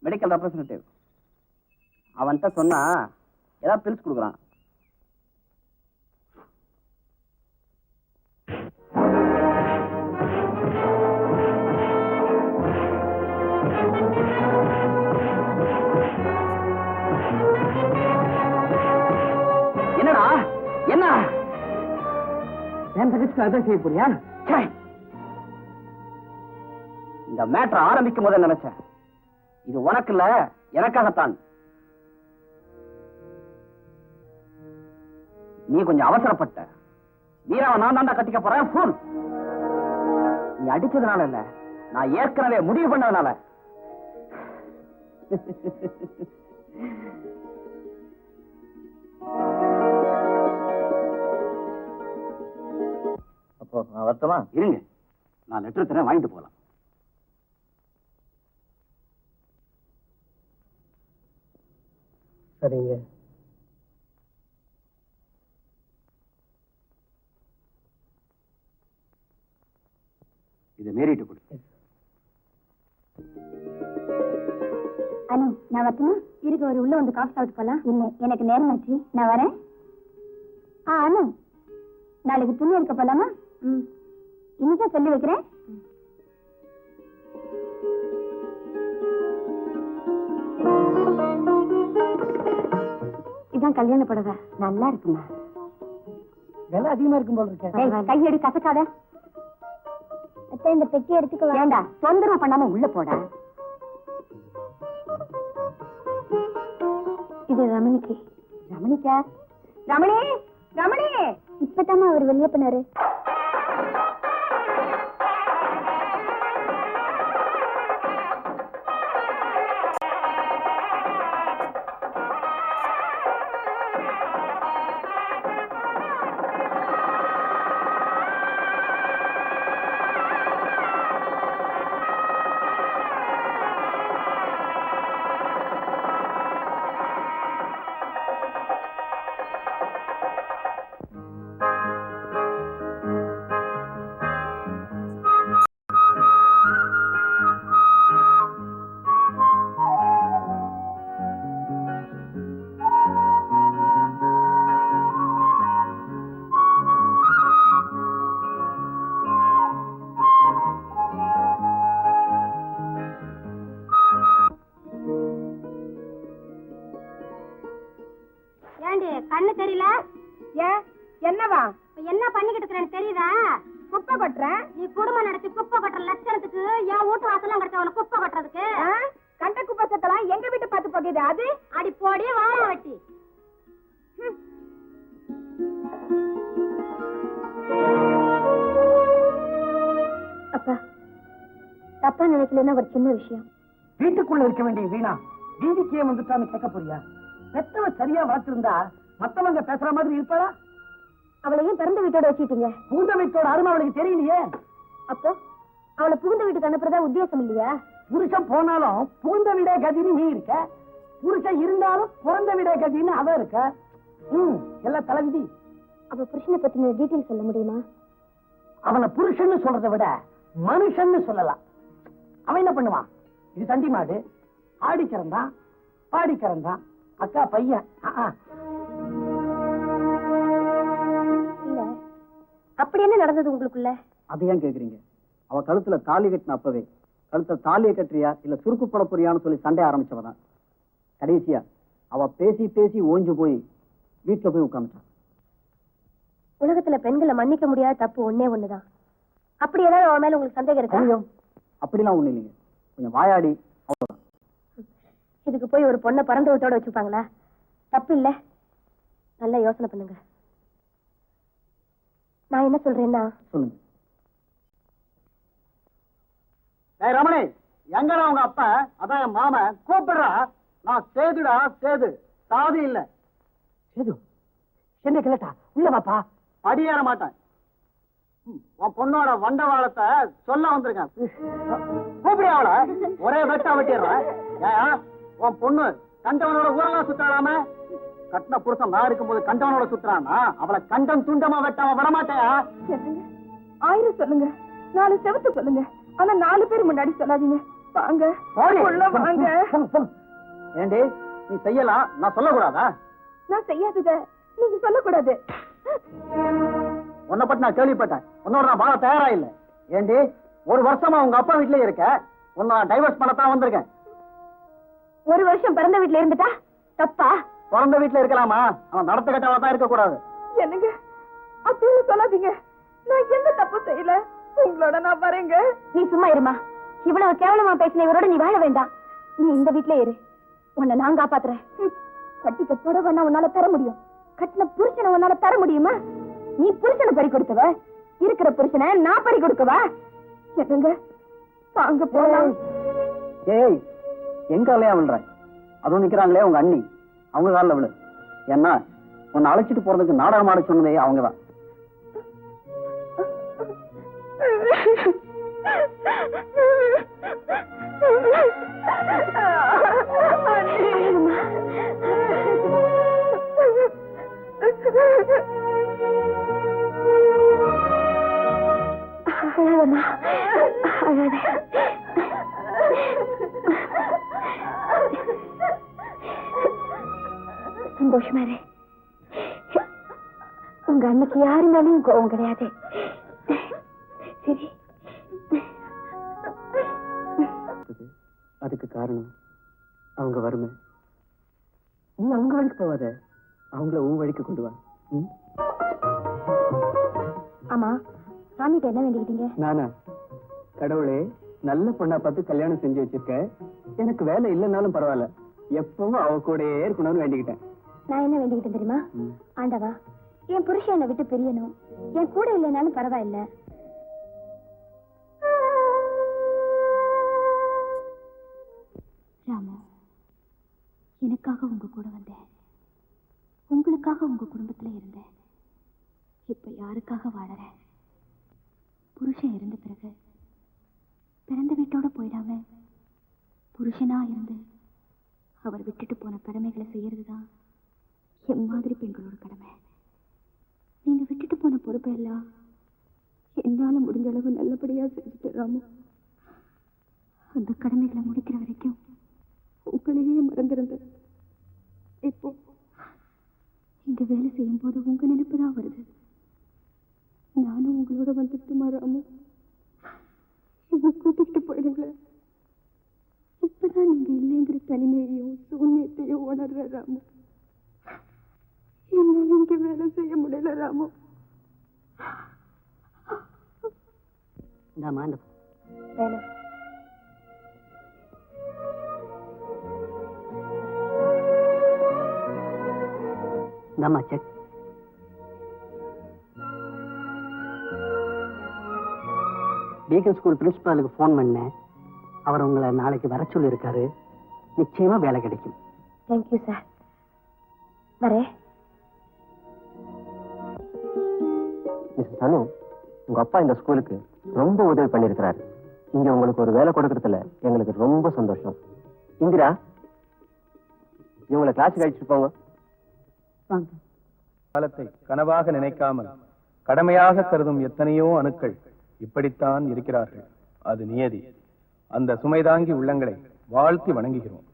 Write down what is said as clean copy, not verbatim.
Medical representative. அவன்கிட்ட சொன்னா ஏதாவது பில்ஸ் கொடுக்குறான். என்னடா என்ன என் தகச்சுக்கு அதான் செய்ய போறியா? இந்த மேட்டரை ஆரம்பிக்கும் போது நினைச்சேன், இது உனக்கு இல்ல எனக்காகத்தான். நீ கொஞ்சம் அவசரப்பட்ட. வீராவை நான் தாண்டா கட்டிக்க போறேன். ஃபூல். நீ அடிச்சதுனால இல்ல, நான் ஏற்கனவே முடிவு பண்ணதுனால. அப்போ நான் வரட்டுமா? இருங்க, நான் லெட்டர் தரேன், வாங்கிட்டு போகலாம். சரிங்க. இதை மீறிட்டு கொடு. அனு, நான் வரட்டுமா? இருக்கு, ஒரு உள்ள வந்து காஃபி சாப்பிட்டு போலாம். இல்ல, எனக்கு நேரம் ஆச்சு, நான் வரேன். அனு, நாளைக்கு துணி எடுக்க போலாமா? இன்னைக்கே சொல்லி வைக்கிறேன். இதான் கல்யாண புடவை, நல்லா இருக்குமா? விலை அதிகமா இருக்கும் போல இருக்க. கையடி கசக்காத. இந்த பெட்டி எடுத்துக்க வேண்டா, தொந்தரவு பண்ணாம உள்ள போட. இது ரமணிக்கு. ரமணிக்கா? ரமணி, ரமணி, இப்பதாமா அவர் வெளியே பண்ணாரு. கண்ணு தெரியல? ஏன், என்னவா? என்ன பண்ணிக்கிட்டு இருக்கிறேன்னு தெரியுதா? குப்பை கொட்டுறேன். நீ குடும்பம் நடத்தி குப்பை கொட்டுற லட்சணத்துக்கு என் வீட்டு வாசலாம் கிடைச்சவன குப்பை கொட்டுறதுக்கு கண்ட குப்பை சத்தலாம் எங்க வீட்டு பார்த்து போகுது. அது அடி போடி வாழ வெட்டி. அப்பா, தப்பா நினைக்கலன்னா ஒரு சின்ன விஷயம். வீட்டுக்குள்ள இருக்க வேண்டிய வீணா வீதிக்கே வந்துட்டான்னு கேட்க போறியா? பெத்தவ சரியா வளர்த்திருந்தா மத்தவங்க பேசுற மாதிரி இருப்பாரா? அவளையும் பிறந்த வீட்டோட வச்சுட்டீங்க. புகுந்த வீட்டோட அருமை அவளுக்கு தெரியலையே. அப்போ அவளை புகுந்த வீட்டுக்கு அனுப்புறதா உத்தேசம் இல்லையா? புருஷன் போனாலும் புகுந்த வீடே கதின்னு நீ இருக்க, புருஷன் இருந்தாலும் பிறந்த வீடே கதின்னு அவ இருக்க. எல்லாம் தலைவிதி. அப்ப புருஷனை பத்தி டீட்டெயில் சொல்ல முடியுமா? அவனை புருஷன்னு சொல்றதை விட மனுஷன்னு சொல்லலாம். அவன் என்ன பண்ணுவான்? இது தண்டி மாடு, ஆடிக்கிறந்தான், பாடிக்கிறந்தான், அக்கா பையன். இல்ல, அப்படி என்ன நடந்தது உங்களுக்குள்ள? அது ஏன் கேக்குறீங்க? அவ கழுத்துல தாலி கட்டின அப்பவே கழுத்துல தாலியை கட்டுறியா இல்ல சுருக்கு போட போறியான்னு சொல்லி சண்டை ஆரம்பிச்சவதான். கடைசியா அவ பேசி பேசி ஓஞ்சு போய் வீட்டுல போய் உட்காந்துட்டான். உலகத்துல பெண்களை மன்னிக்க முடியாத தப்பு ஒன்னே ஒண்ணுதான். அப்படி ஏதாவது அவன் மேல உங்களுக்கு சந்தேகம் இருக்கா? அப்படிலாம் ஒண்ணு இல்லைங்க, கொஞ்சம் வாயாடி. இதுக்கு போய் ஒரு பொண்ணை பிறந்த வீட்டோட வச்சுப்பாங்களா? தப்பு இல்ல, நல்லா யோசனை பண்ணுங்க. நான் என்ன சொல்றேன்னா, சொல்லுங்க. ரமணி, எங்கடா உங்க அப்பா? அதான் என் மாம கூப்பிடுறா. நான் சேதுடா, சேது, சாதி இல்ல. சேது என்ன கிளட்டா? உள்ள பாப்பா. படியேற மாட்டேன். உன் பொண்ணோட வண்டவாளத்தை சொல்ல வந்திருக்கேன். கூப்பிடு அவள. ஒரே வெட்டா வெட்டிடுறேன். ஏன் உன் பொண்ணு கண்டவனோட ஊரெல்லாம் சுத்தாடாம? கட்டின புருஷன் நான் இருக்கும்போது கண்டவனோட சுத்துறான்னா அவளை கண்டம் துண்டமா வெட்டாம வரமாட்டேயா? 1000 சொல்லுங்க, 4 செவத்து சொல்லுங்க, ஆனா 4 பேர் முன்னாடி சொல்லாதீங்க. வாங்க போடி. உள்ள வாங்க. ஏண்டி நீ செய்யலாம், நான் சொல்லக்கூடாதா? நான் செய்யாதத நீங்க சொல்லக்கூடாது. உன்னை பத்தி நான் கேள்விப்பட்டேன். உன்னோட நான் வாழ தயாரா இல்ல. ஏண்டி ஒரு வருஷமா உங்க அப்பா வீட்லயே இருக்க, உன்னை நான் டைவர்ஸ் பண்ணத்தான் வந்திருக்கேன். ஒரு வருஷம் பிறந்த வீட்டுல இருந்துட்டா தப்பா? பிறந்த வீட்டுல இருக்கலாமா, அவன் நடத்த கட்டவா தான் இருக்க கூடாது. என்னங்க அப்படியே சொல்லாதீங்க. நான் எந்த தப்பு செய்யல. உங்களோட நான் வரேங்க. நீ சும்மா இருமா. இவ்வளவு கேவலமா பேசின இவரோட நீ வாழ வேண்டாம். நீ இந்த வீட்ல இரு. உன்னை நான் காப்பாத்துறேன். கட்டிக்க புடவை உன்னால தர முடியும். கட்டின புருஷனை உன்னால தர முடியுமா? நீ புருஷனை பறி கொடுத்தவ, இருக்கிற புருஷனை நான் பறி கொடுக்கவா? என்னங்க வாங்க போலாம். ஏய் எங்க காலையா விழுறேன்? அதுவும் நிக்கிறாங்களே உங்க அண்ணி, அவங்க காலில் விழு. ஏன்னா உன்னை அழைச்சிட்டு போறதுக்கு நாடகம் ஆட சொன்னதே அவங்கதான். சந்தோஷமா இரு. உங்க அன்னைக்கு யாரு மேலேயும் கோவம் கிடையாது. சரி, அதுக்கு காரணம் அவங்க வறுமை. நீ அவங்க வழிக்கு போவாத, அவங்கள உன் வழிக்கு கொண்டு வா. ஆமா சாமிகிட்ட என்ன வேண்டிக்கிட்டீங்க? நானா? கடவுளே, நல்ல பொண்ணா பார்த்து கல்யாணம் செஞ்சு வச்சிருக்க, எனக்கு வேலை இல்லைன்னாலும் பரவாயில்ல, எப்பவும் அவ கூடயே இருக்கணும்னு வேண்டிக்கிட்டேன். நான் என்ன வேண்டிக்கிட்டேன் தெரியுமா? ஆண்டவா, என் புருஷன் என்னை விட்டு பிரியணும், என் கூட இல்லைனாலும் பரவாயில்ல. ராமு, எனக்காக உங்க கூட வந்தேன், உங்களுக்காக உங்க குடும்பத்துல இருந்தேன். இப்ப யாருக்காக வாழறேன்? புருஷன் இருந்த பிறகு பிறந்த வீட்டோட போயிடாம புருஷனா இருந்து அவர் விட்டுட்டு போன கடமைகளை செய்யறதுதான் என் மாதிரி பெண்களோட கடமை. நீங்க விட்டுட்டு போன பொறுப்பை எல்லாம் என்னால முடிஞ்ச அளவு நல்லபடியா செஞ்சுட்டு ராமு. அந்த கடமைகளை முடிக்கிற வரைக்கும் உங்களையே மறந்திருந்தேன். இப்போ இங்க வேலை செய்யும் போது உங்க நினைப்பு தான் வருது. நானும் உங்களோட வந்துட்டுமா ராமு? என்ன கூட்டிக்கிட்டு போயிடுங்களேன். இப்பதான் நீங்க இல்லைங்கிற தனிமையையும் சூன்யத்தையும் உணர்ற ராமு. என்னால இங்க வேலை செய்ய முடியல ராமு. வேலை செக். டீகன் ஸ்கூல் பிரின்சிபாலுக்கு போன் பண்ணேன். அவர் உங்களை நாளைக்கு வர சொல்லி இருக்காரு. நிச்சயமா வேலை கிடைக்கும். Thank you sir. வரேன். மிஸ்ஸஸ் அனு, உங்க அப்பா இந்த ஸ்கூலுக்கு ரொம்ப உதவி பண்ணிருக்கிறாரு. இங்க உங்களுக்கு ஒரு வேலை கொடுக்கறதுல எங்களுக்கு ரொம்ப சந்தோஷம். இந்திரா, இவங்களை கிளாஸுக்கு அழைச்சிட்டு போங்க. காலத்தை கனவாக நினைக்காமல் கடமையாக கருதும் எத்தனையோ அணுக்கள் இப்படித்தான் இருக்கிறார்கள். அது நியதி. அந்த சுமைதாங்கி உள்ளங்களை வாழ்த்தி வணங்குகிறோம்.